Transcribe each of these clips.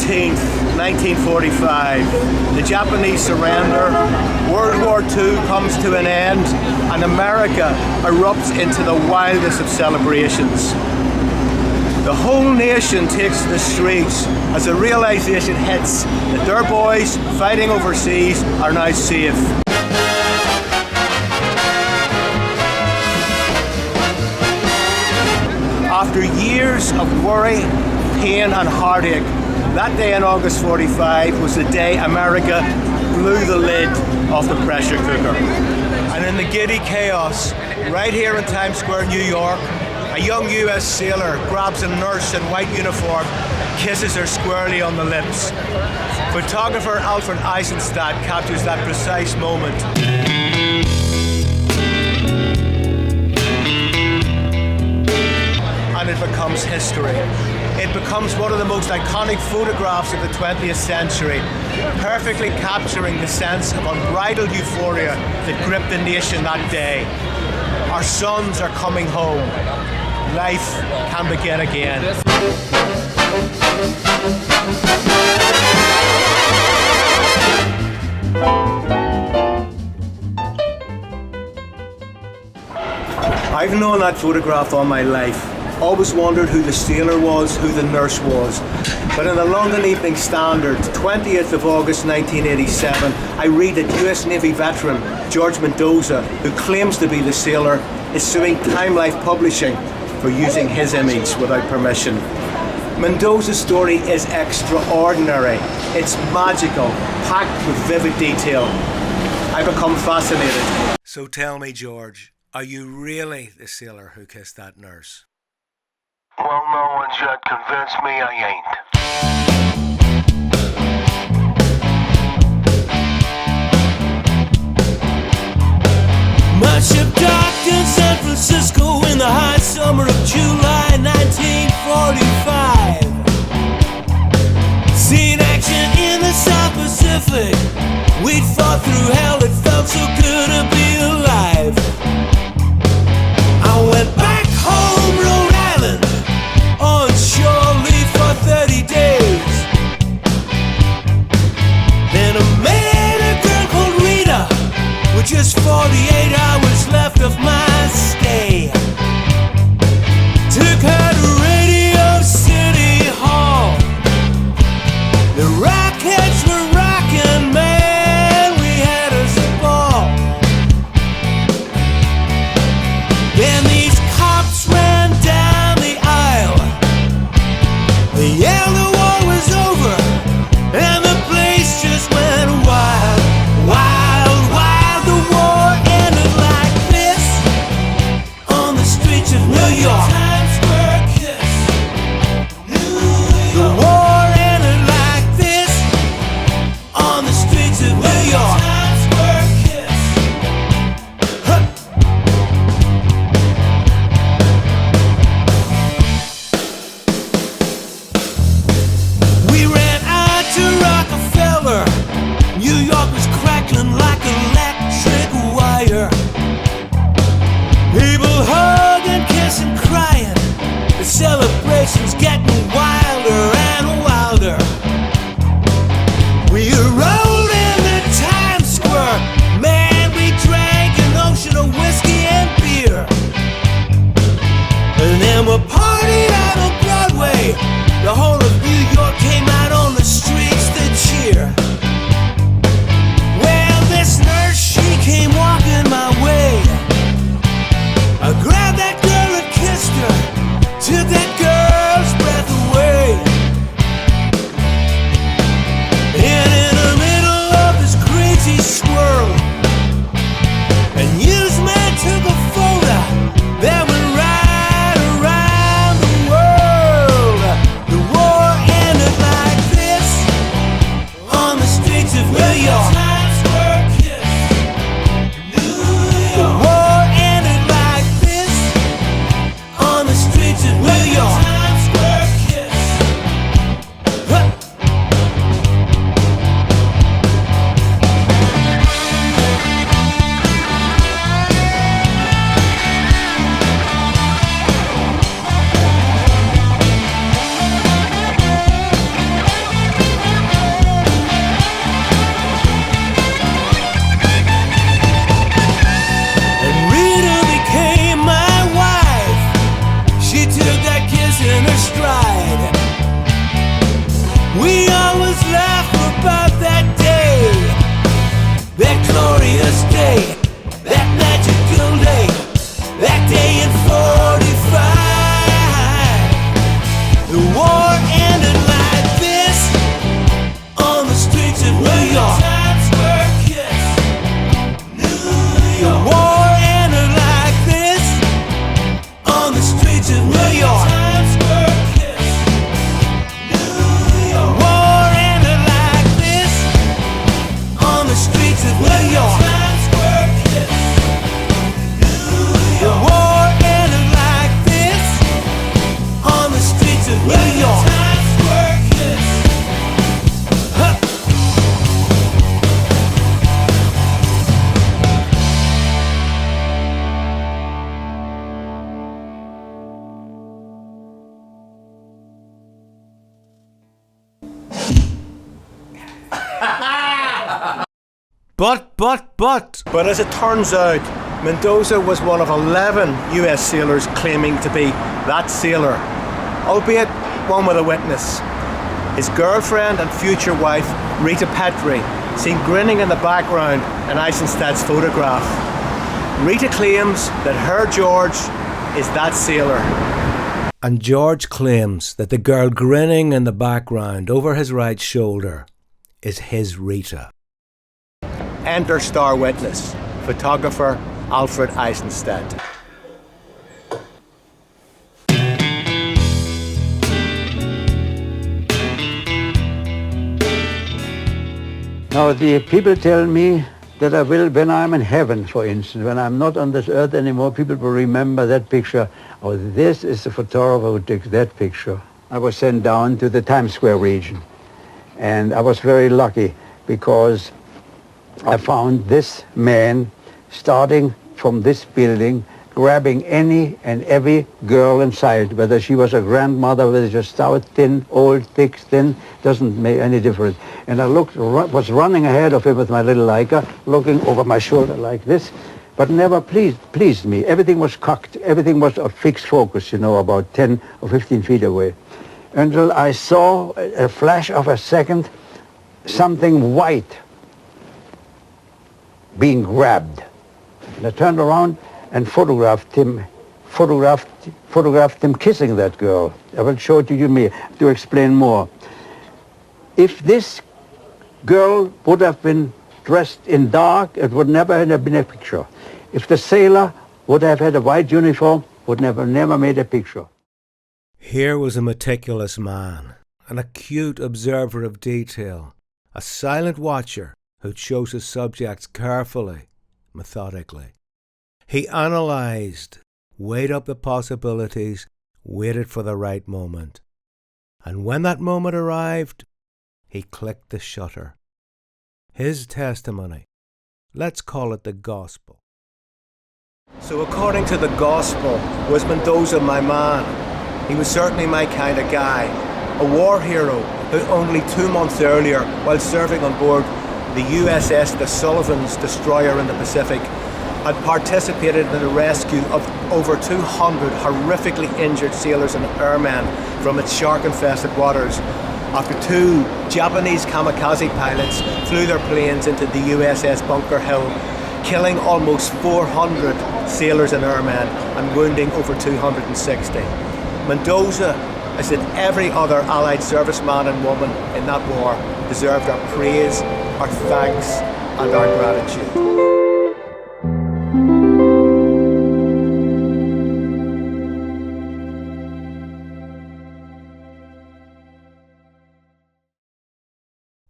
14th, 1945, the Japanese surrender, World War II comes to an end, and America erupts into the wildest of celebrations. The whole nation takes to the streets as the realization hits that their boys fighting overseas are now safe. After years of worry, pain and heartache, that day in August 45 was the day America blew the lid off the pressure cooker. And in the giddy chaos, right here in Times Square, New York, a young US sailor grabs a nurse in white uniform, kisses her squarely on the lips. Photographer Alfred Eisenstadt captures that precise moment. And it becomes history. It becomes one of the most iconic photographs of the 20th century, perfectly capturing the sense of unbridled euphoria that gripped the nation that day. Our sons are coming home. Life can begin again. I've known that photograph all my life. Always wondered who the sailor was, who the nurse was. But in the London Evening Standard, 20th of August 1987, I read that US Navy veteran George Mendoza, who claims to be the sailor, is suing Time Life Publishing for using his image without permission. Mendoza's story is extraordinary. It's magical, packed with vivid detail. I become fascinated. So tell me, George, are you really the sailor who kissed that nurse? Well, no one's yet convinced me I ain't. My ship docked in San Francisco in the hot summer of July 1945. Seen action in the South Pacific. We'd fought through hell, it felt so good to be alive. I went back home, Rhode Island, on shore leave for 30 days. Then I met a girl called Rita, with just 48 hours left of my stay. Took her to Radio City Hall. The Rockettes were rocking, man, we had us a ball. Then these cops ran down the aisle. They yelled the war was over, and the place just went wild, wild, wild. The war ended like this on the streets of New York. Times Square kiss. The war ended like this on the streets of New York. Times Square kiss. Huh. We ran out to Rockefeller. New York was crackling like electric wire. People hugging, kissing, crying. The celebration's getting wilder and wilder. We rolled into Times Square. Man, we drank an ocean of whiskey and beer. And then we partied out on Broadway. The whole of New York came out on the streets to cheer. Well, this nurse But. But as it turns out, Mendoza was one of 11 US sailors claiming to be that sailor, albeit one with a witness. His girlfriend and future wife, Rita Petrie, seen grinning in the background in Eisenstadt's photograph. Rita claims that her George is that sailor. And George claims that the girl grinning in the background over his right shoulder is his Rita. Enter star witness, photographer Alfred Eisenstadt. Now, the people tell me that I will, when I'm in heaven, for instance, when I'm not on this earth anymore, people will remember that picture. Oh, this is the photographer who took that picture. I was sent down to the Times Square region, and I was very lucky because I found this man starting from this building, grabbing any and every girl in sight, whether she was a grandmother, whether she was stout, thin, old, thick, thin, doesn't make any difference. And I was running ahead of him with my little Leica, looking over my shoulder like this, but never pleased me. Everything was cocked, everything was a fixed focus, about 10 or 15 feet away. Until I saw a flash of a second, something white being grabbed. And I turned around and photographed him kissing that girl. I will show it to you to explain more. If this girl would have been dressed in dark, it would never have been a picture. If the sailor would have had a white uniform, would never made a picture. Here was a meticulous man, an acute observer of detail, a silent watcher who chose his subjects carefully, methodically. He analysed, weighed up the possibilities, waited for the right moment. And when that moment arrived, he clicked the shutter. His testimony, let's call it the gospel. So according to the gospel, was Mendoza my man? He was certainly my kind of guy. A war hero who only 2 months earlier, while serving on board the USS The Sullivan's destroyer in the Pacific, had participated in the rescue of over 200 horrifically injured sailors and airmen from its shark-infested waters after 2 Japanese kamikaze pilots flew their planes into the USS Bunker Hill, killing almost 400 sailors and airmen and wounding over 260. Mendoza, as did every other Allied serviceman and woman in that war, deserved our praise, our thanks, and our gratitude.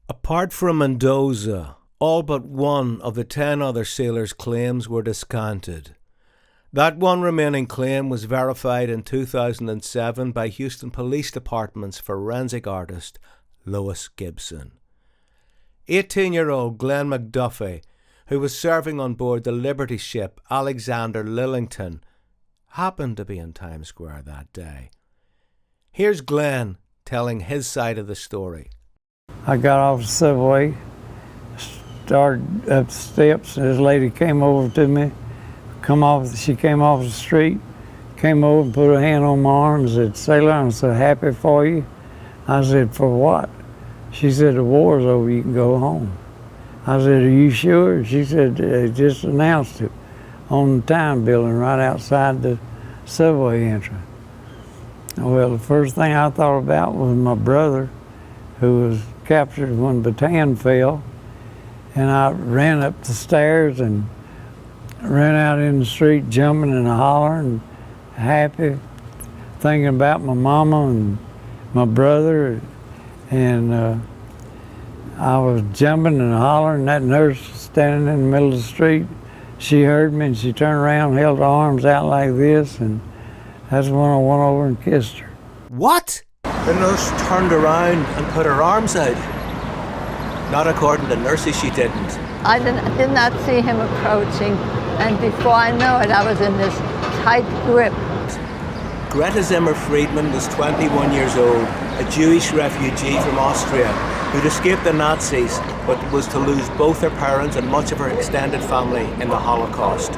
Apart from Mendoza, all but one of the 10 other sailors' claims were discounted. That one remaining claim was verified in 2007 by Houston Police Department's forensic artist, Lois Gibson. 18-year-old Glenn McDuffie, who was serving on board the Liberty ship Alexander Lillington, happened to be in Times Square that day. Here's Glenn telling his side of the story. I got off the subway, started up the steps, and this lady came over to me. She came off the street, came over and put her hand on my arm and said, "Sailor," I said, "Happy for you." I said, "For what?" She said, "The war's over, you can go home." I said, "Are you sure?" She said, "They just announced it on the Time building right outside the subway entrance." Well, the first thing I thought about was my brother, who was captured when Bataan fell, and I ran up the stairs and ran out in the street jumping and hollering, happy, thinking about my mama and my brother, and I was jumping and hollering. That nurse was standing in the middle of the street. She heard me and she turned around, held her arms out like this, and that's when I went over and kissed her. What? The nurse turned around and put her arms out. Not according to nurses, she didn't. I did not see him approaching, and before I know it, I was in this tight grip. Greta Zimmer Friedman was 21 years old, a Jewish refugee from Austria who'd escaped the Nazis but was to lose both her parents and much of her extended family in the Holocaust.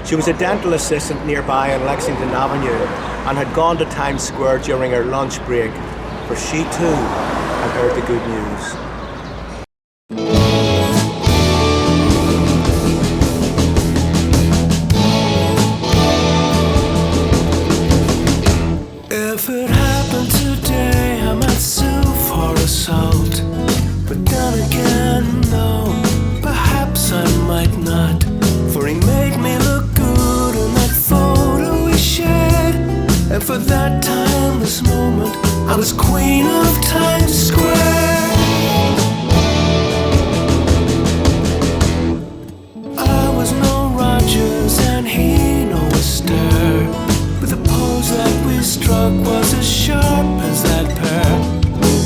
She was a dental assistant nearby on Lexington Avenue and had gone to Times Square during her lunch break, for she too had heard the good news. If it happened today, I might sue for assault. But then again, no, perhaps I might not. For he made me look good in that photo we shared. And for that time, this moment, I was queen of Times Square. I was no Rogers and he no Astaire, but the pose that we struck was as sharp as that pair.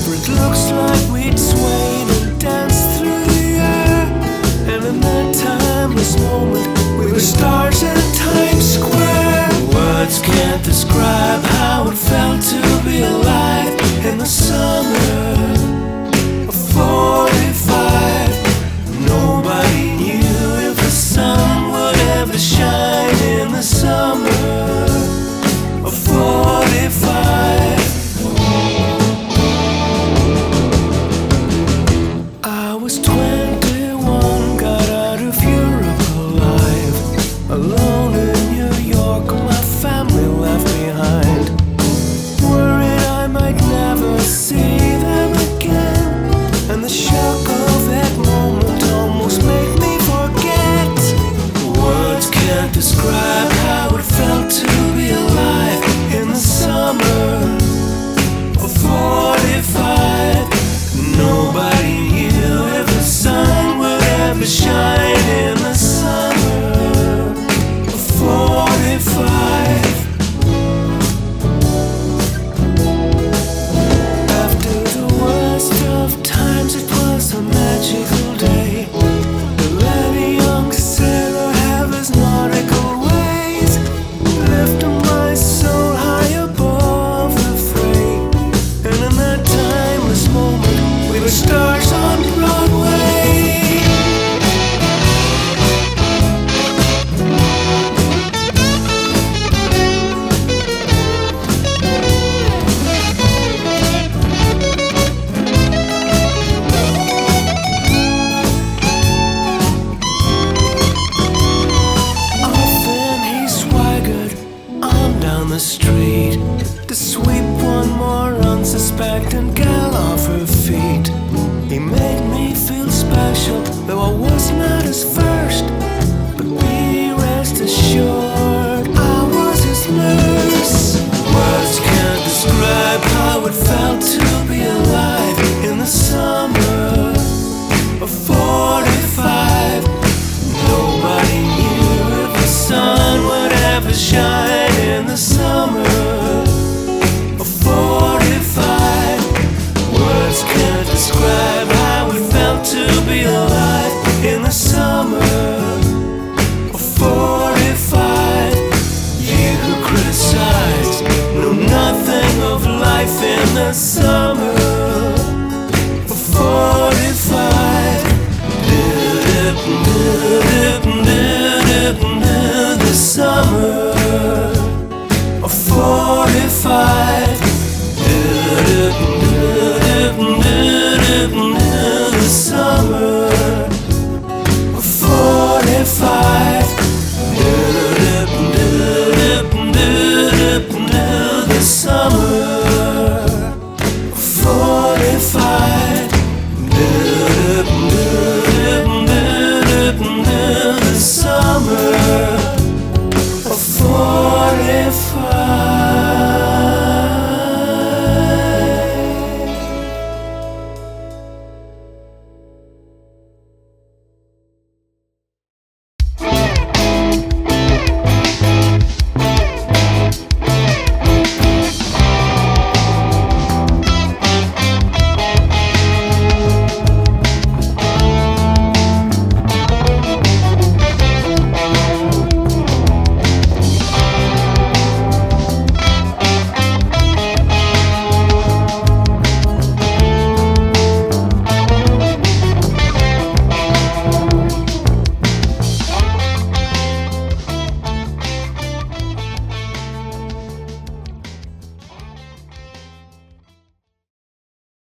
For it looks like we'd swayed and danced through the air. And in that timeless moment, we were stars in Times Square. Words can't describe how it felt to be alive in the summer of 45. Nobody knew if the sun would ever shine in the summer of 45. I was 21, got out of Europe alive, alone in New York, my family left behind. Worried I might never see them again, and the shock of that moment almost made me forget. Words can't describe how it felt to be alive in the summer of 45. Nobody knew if the sun would ever shine in the summer of 45. After the worst of times, it was a magical day. The let a young sailor have his nautical ways, lifting my soul high above the fray. And in that timeless moment, we were stars on Broadway. Often he swaggered on down the street to sweep one more unsuspecting gal off her feet. He made me feel special, though I was not his first. But be rest assured, I was his nurse. Words can't describe how it felt to be alive in the summer of 45. Nobody knew if the sun would ever shine in the summer of 45. Words can't describe how it felt to be alive in the summer of 45. You who criticize know nothing of life in the summer